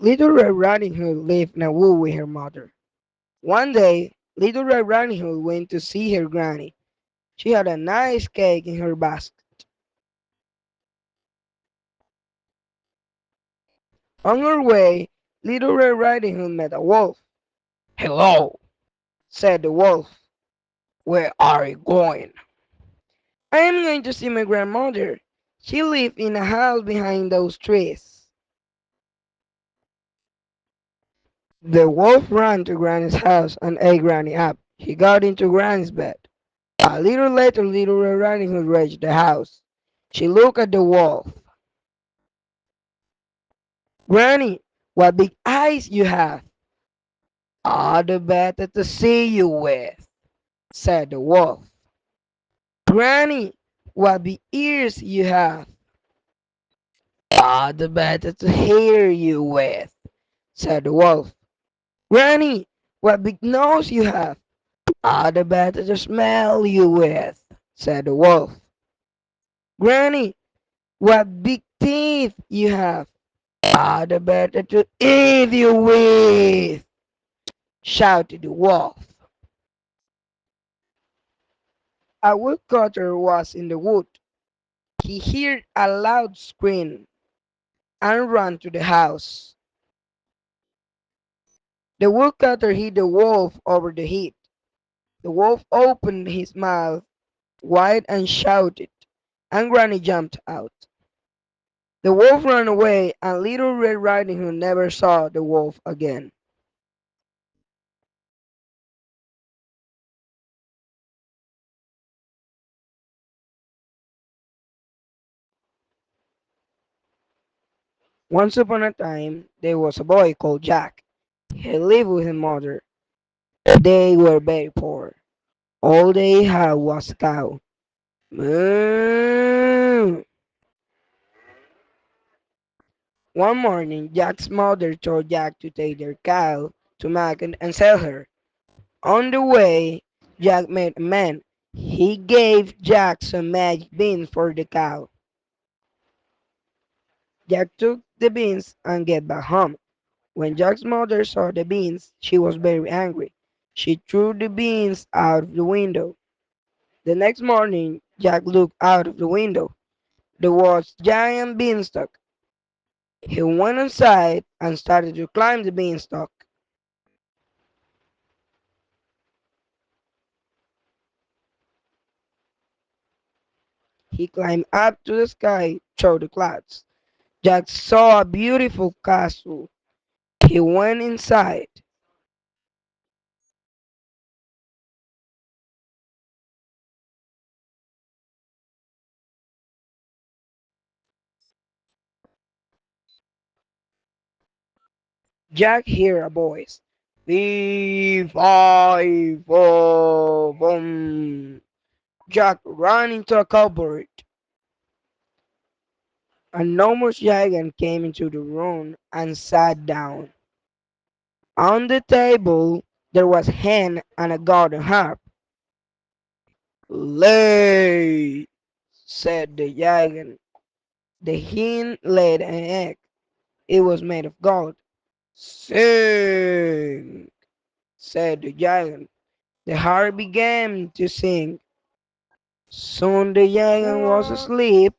Little Red Riding Hood lived in a wood with her mother. One day, Little Red Riding Hood went to see her granny. She had a nice cake in her basket. On her way, Little Red Riding Hood met a wolf. "Hello," said the wolf. "Where are you going?" "I am going to see my grandmother. She lives in a house behind those trees." The wolf ran to Granny's house and ate Granny up. He got into Granny's bed. A little later, Little Red Riding Hood reached the house. She looked at the wolf. "Granny, what big eyes you have!" "All the better to see you with," said the wolf. "Granny, what big ears you have!" "All the better to hear you with," said the wolf. "Granny, what big nose you have!" "All the better to smell you with," said the wolf. "Granny, what big teeth you have!" "All the better to eat you with," shouted the wolf. A woodcutter was in the wood. He heard a loud scream and ran to the house. The woodcutter hit the wolf over the head. The wolf opened his mouth wide and shouted, and Granny jumped out. The wolf ran away, and Little Red Riding Hood never saw the wolf again. Once upon a time, there was a boy called Jack. He lived with his mother. They were very poor. All they had was a cow. Moo! One morning, Jack's mother told Jack to take their cow to market and sell her. On the way, Jack met a man. He gave Jack some magic beans for the cow. Jack took the beans and get back home. When Jack's mother saw the beans, she was very angry. She threw the beans out of the window. The next morning, Jack looked out of the window. There was a giant beanstalk. He went inside and started to climb the beanstalk. He climbed up to the sky through the clouds. Jack saw a beautiful castle. He went inside. Jack heard a voice. Fee, fi, fo, bum. Jack ran into a cupboard. An enormous giant came into the room and sat down. On the table there was a hen and a golden harp. "Lay," said the giant. The hen laid an egg. It was made of gold. "Sing," said the giant. The harp began to sing. Soon the giant was asleep.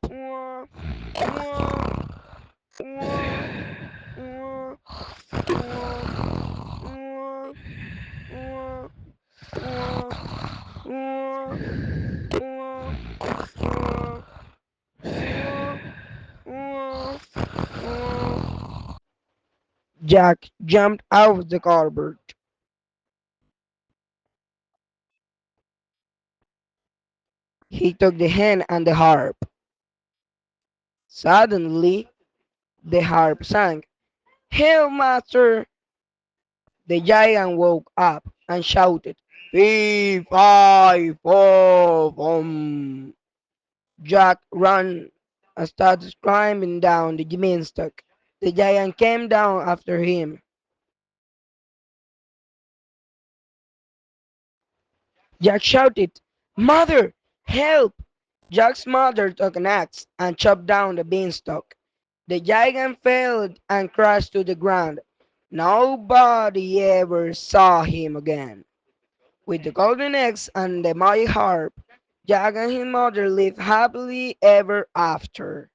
Jack jumped out of the cupboard. He took the hen and the harp. Suddenly, the harp sang. "Hail, master!" The giant woke up and shouted, "Fee, fi, fo, fum." Jack ran and started climbing down the beanstalk. The giant came down after him. Jack shouted, "Mother, help!" Jack's mother took an axe and chopped down the beanstalk. The giant fell and crashed to the ground. Nobody ever saw him again. With the golden eggs and the magic harp, Jack and his mother lived happily ever after.